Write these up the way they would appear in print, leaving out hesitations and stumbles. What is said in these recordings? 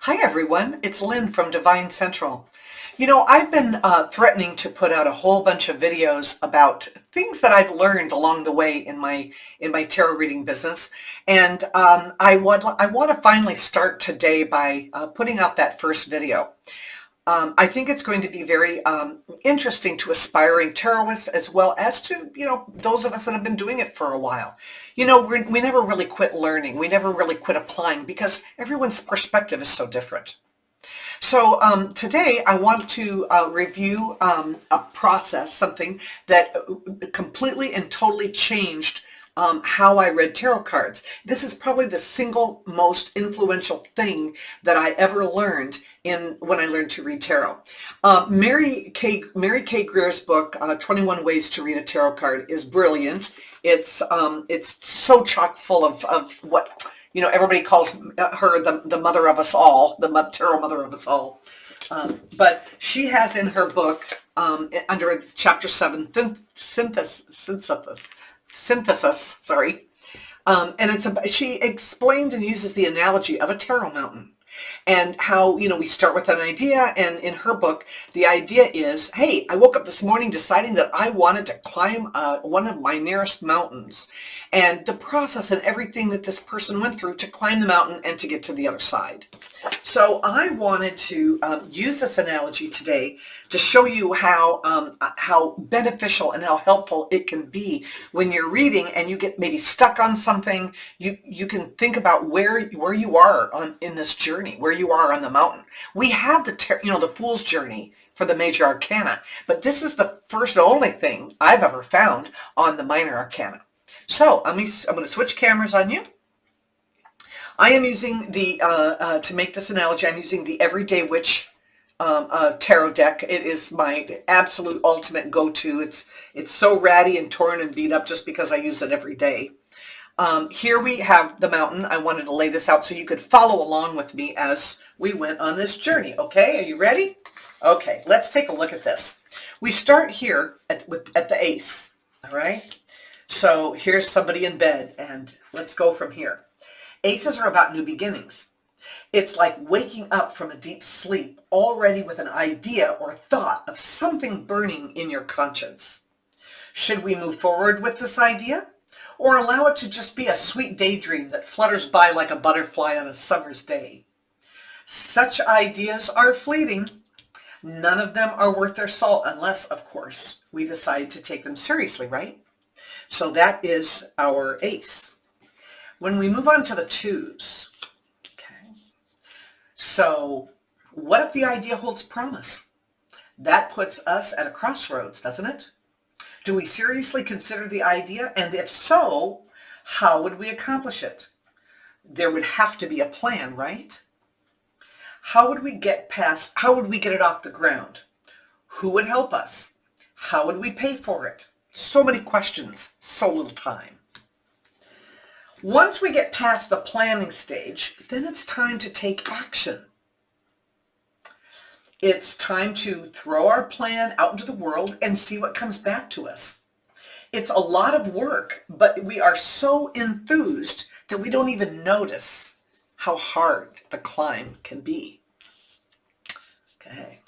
Hi everyone, it's Lynn from AskDevineCentral. You know, I've been threatening to put out a whole bunch of videos about things that I've learned along the way in my tarot reading business, and I want to finally start today by putting out that first video. I think it's going to be very interesting to aspiring tarotists as well as to, those of us that have been doing it for a while. We never really quit learning. We never really quit applying because everyone's perspective is so different. So today I want to review a process, something that completely and totally changed how I read tarot cards. This is probably the single most influential thing that I ever learned when I learned to read tarot. Mary K. Greer's book, 21 Ways to Read a Tarot Card, is brilliant. It's so chock full of what everybody calls her the mother of us all, the tarot mother of us all. But she has in her book, under chapter 7, synthesis, and she explains and uses the analogy of a tarot mountain and how, we start with an idea, and in her book, the idea is, hey, I woke up this morning deciding that I wanted to climb one of my nearest mountains, and the process and everything that this person went through to climb the mountain and to get to the other side. So I wanted to use this analogy today to show you how beneficial and how helpful it can be when you're reading and you get maybe stuck on something. You can think about where you are in this journey, where you are on the mountain. We have the Fool's Journey for the Major Arcana, but this is the first and only thing I've ever found on the Minor Arcana. So I'm going to switch cameras on you. I am using to make this analogy, I'm using the Everyday Witch tarot deck. It is my absolute ultimate go-to. It's so ratty and torn and beat up just because I use it every day. Here we have the mountain. I wanted to lay this out so you could follow along with me as we went on this journey. Okay, are you ready? Okay, let's take a look at this. We start here at the ace, all right? So here's somebody in bed, and let's go from here. Aces are about new beginnings. It's like waking up from a deep sleep already with an idea or thought of something burning in your conscience. Should we move forward with this idea, or allow it to just be a sweet daydream that flutters by like a butterfly on a summer's day? Such ideas are fleeting. None of them are worth their salt unless, of course, we decide to take them seriously, right? So that is our ace. When we move on to the twos, okay, so what if the idea holds promise? That puts us at a crossroads, doesn't it? Do we seriously consider the idea? And if so, how would we accomplish it? There would have to be a plan, right? How would we get it off the ground? Who would help us? How would we pay for it? So many questions, so little time. Once we get past the planning stage, then it's time to take action. It's time to throw our plan out into the world and see what comes back to us. It's a lot of work, but we are so enthused that we don't even notice how hard the climb can be. Okay.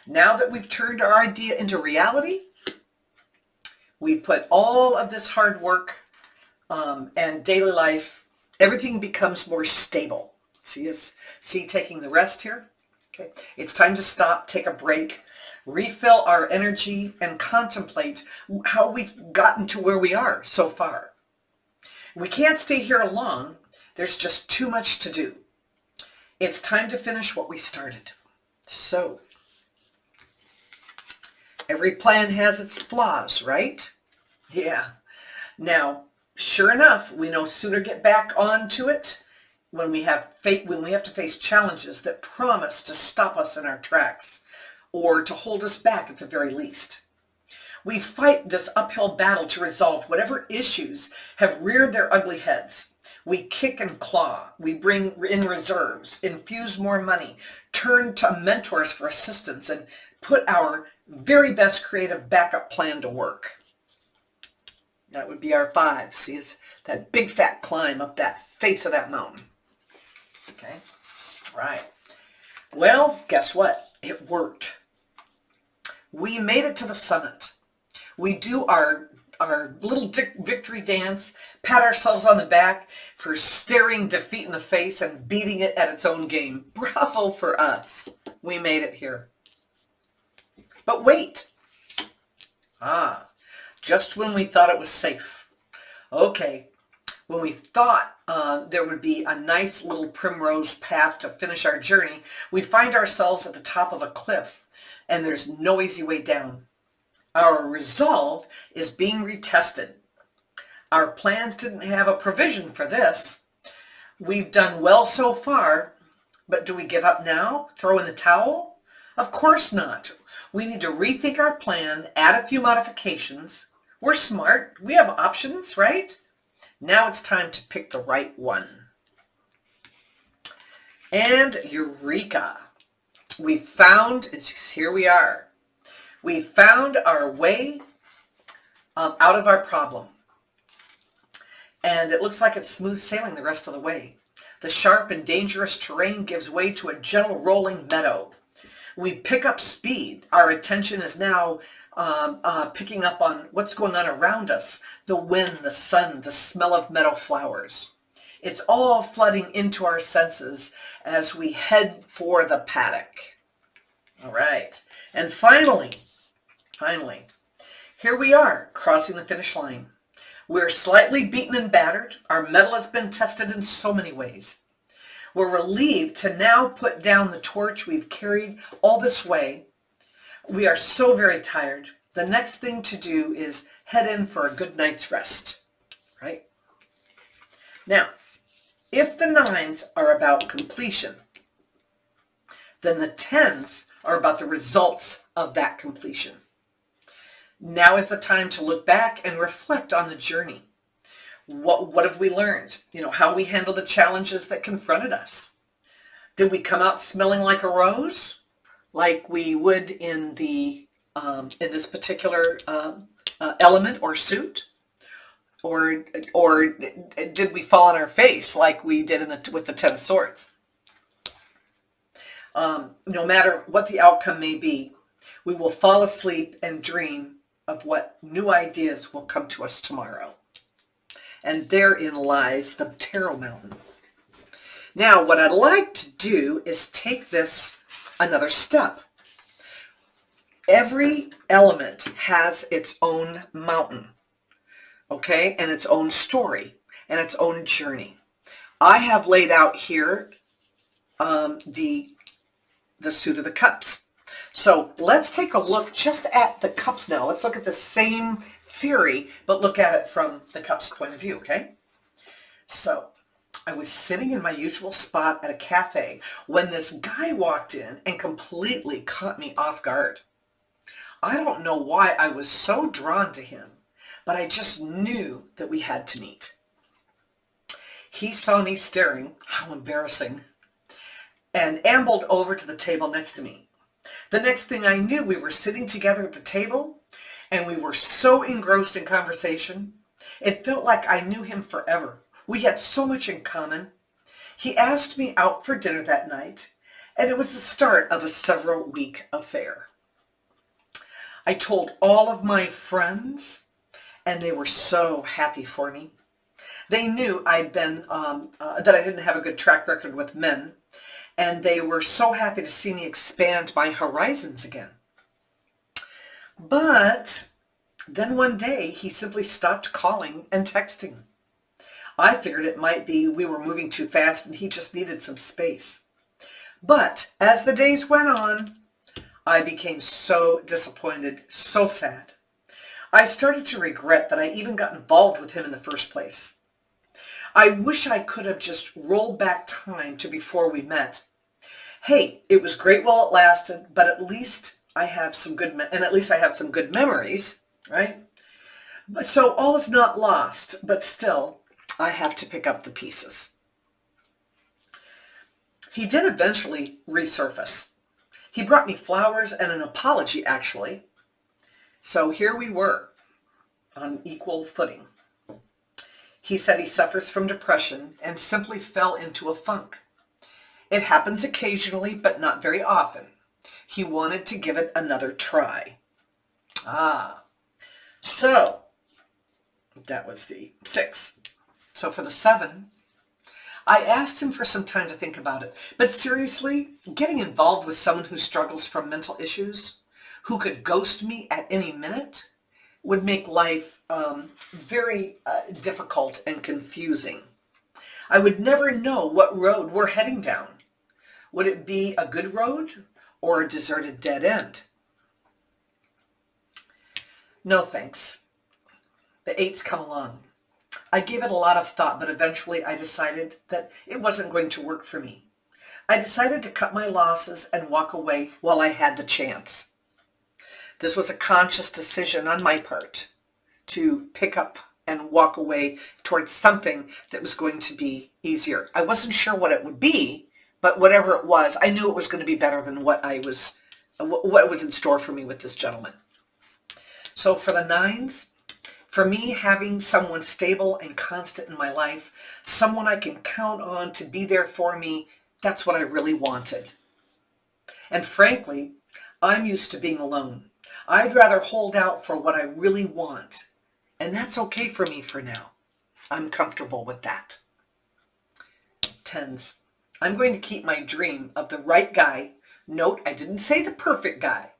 Now that we've turned our idea into reality, we put all of this hard work and daily life, everything becomes more stable. See taking the rest here? Okay. It's time to stop, take a break, refill our energy, and contemplate how we've gotten to where we are so far. We can't stay here long. There's just too much to do. It's time to finish what we started. So, every plan has its flaws, right? Yeah. Now, sure enough, we no sooner get back onto it when we have to face challenges that promise to stop us in our tracks or to hold us back at the very least. We fight this uphill battle to resolve whatever issues have reared their ugly heads. We kick and claw. We bring in reserves, infuse more money, turn to mentors for assistance, and put our very best creative backup plan to work. That would be our 5. See, it's that big fat climb up that face of that mountain. Okay. Right. Well, guess what? It worked. We made it to the summit. We do our little victory dance, pat ourselves on the back for staring defeat in the face and beating it at its own game. Bravo for us. We made it here. But wait. Just when we thought it was safe. Okay. When we thought there would be a nice little primrose path to finish our journey, we find ourselves at the top of a cliff, and there's no easy way down. Our resolve is being retested. Our plans didn't have a provision for this. We've done well so far, but do we give up now? Throw in the towel? Of course not. We need to rethink our plan, add a few modifications. We're smart. We have options, right? Now it's time to pick the right one. And eureka! Here we are. We found our way out of our problem. And it looks like it's smooth sailing the rest of the way. The sharp and dangerous terrain gives way to a gentle rolling meadow. We pick up speed. Our attention is now picking up on what's going on around us. The wind, the sun, the smell of meadow flowers. It's all flooding into our senses as we head for the paddock. All right. And finally, here we are, crossing the finish line. We're slightly beaten and battered. Our mettle has been tested in so many ways. We're relieved to now put down the torch we've carried all this way. We are so very tired. The next thing to do is head in for a good night's rest, right? Now, if the 9s are about completion, then the 10s are about the results of that completion. Now is the time to look back and reflect on the journey. What have we learned? How we handled the challenges that confronted us. Did we come out smelling like a rose, like we would in this particular element or suit, or did we fall on our face like we did with the 10 of Swords? No matter what the outcome may be, we will fall asleep and dream of what new ideas will come to us tomorrow. And therein lies the Tarot Mountain. Now, what I'd like to do is take this another step. Every element has its own mountain, okay, and its own story and its own journey. I have laid out here the Suit of the Cups. So let's take a look just at the cups now. Let's look at the same theory, but look at it from the cups point of view, okay? So I was sitting in my usual spot at a cafe when this guy walked in and completely caught me off guard. I don't know why I was so drawn to him, but I just knew that we had to meet. He saw me staring, how embarrassing, and ambled over to the table next to me. The next thing I knew, we were sitting together at the table, and we were so engrossed in conversation. It felt like I knew him forever. We had so much in common. He asked me out for dinner that night, and it was the start of a several-week affair. I told all of my friends, and they were so happy for me. They knew that I didn't have a good track record with men, and they were so happy to see me expand my horizons again. But then one day, he simply stopped calling and texting. I figured it might be we were moving too fast and he just needed some space. But as the days went on, I became so disappointed, so sad. I started to regret that I even got involved with him in the first place. I wish I could have just rolled back time to before we met. Hey, it was great while it lasted, but at least I have some good memories, right? So all is not lost, but still, I have to pick up the pieces. He did eventually resurface. He brought me flowers and an apology, actually. So here we were, on equal footing. He said he suffers from depression and simply fell into a funk. It happens occasionally, but not very often. He wanted to give it another try. So that was the 6. So for the 7, I asked him for some time to think about it. But seriously, getting involved with someone who struggles from mental issues, who could ghost me at any minute, would make life very difficult and confusing. I would never know what road we're heading down. Would it be a good road or a deserted dead end? No thanks. The 8's come along. I gave it a lot of thought, but eventually I decided that it wasn't going to work for me. I decided to cut my losses and walk away while I had the chance. This was a conscious decision on my part to pick up and walk away towards something that was going to be easier. I wasn't sure what it would be, but whatever it was, I knew it was going to be better than what was in store for me with this gentleman. So for the 9s, for me, having someone stable and constant in my life, someone I can count on to be there for me, that's what I really wanted. And frankly, I'm used to being alone. I'd rather hold out for what I really want. And that's okay for me for now. I'm comfortable with that. 10s. I'm going to keep my dream of the right guy. Note, I didn't say the perfect guy.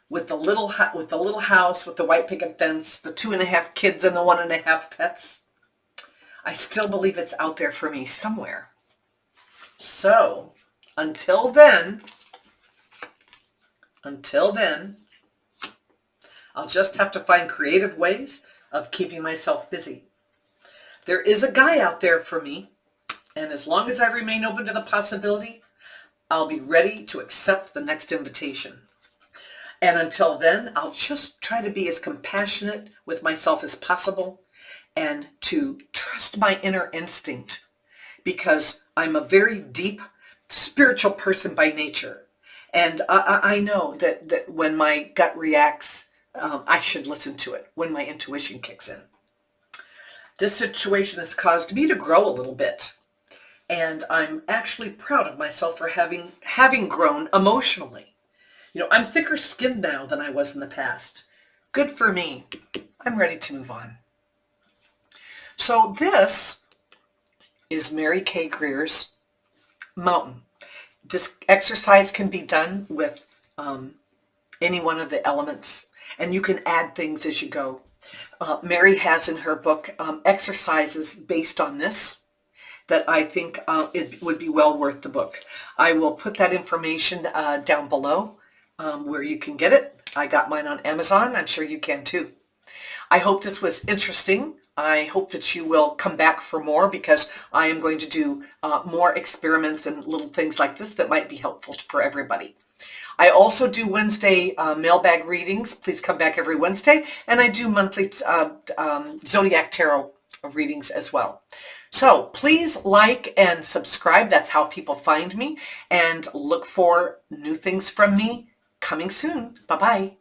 With the little house, with the white picket fence, the 2.5 kids and the 1.5 pets. I still believe it's out there for me somewhere. So, until then, I'll just have to find creative ways of keeping myself busy. There is a guy out there for me, and as long as I remain open to the possibility, I'll be ready to accept the next invitation. And until then, I'll just try to be as compassionate with myself as possible and to trust my inner instinct, because I'm a very deep spiritual person by nature. And I know that when my gut reacts, I should listen to it when my intuition kicks in. This situation has caused me to grow a little bit. And I'm actually proud of myself for having grown emotionally. I'm thicker skinned now than I was in the past. Good for me. I'm ready to move on. So this is Mary K. Greer's Mountain. This exercise can be done with any one of the elements, and you can add things as you go. Mary has in her book exercises based on this that I think it would be well worth the book. I will put that information down below. Where you can get it. I got mine on Amazon. I'm sure you can too. I hope this was interesting. I hope that you will come back for more, because I am going to do more experiments and little things like this that might be helpful for everybody. I also do Wednesday mailbag readings. Please come back every Wednesday. And I do monthly Zodiac Tarot readings as well. So please like and subscribe. That's how people find me. And look for new things from me coming soon. Bye-bye.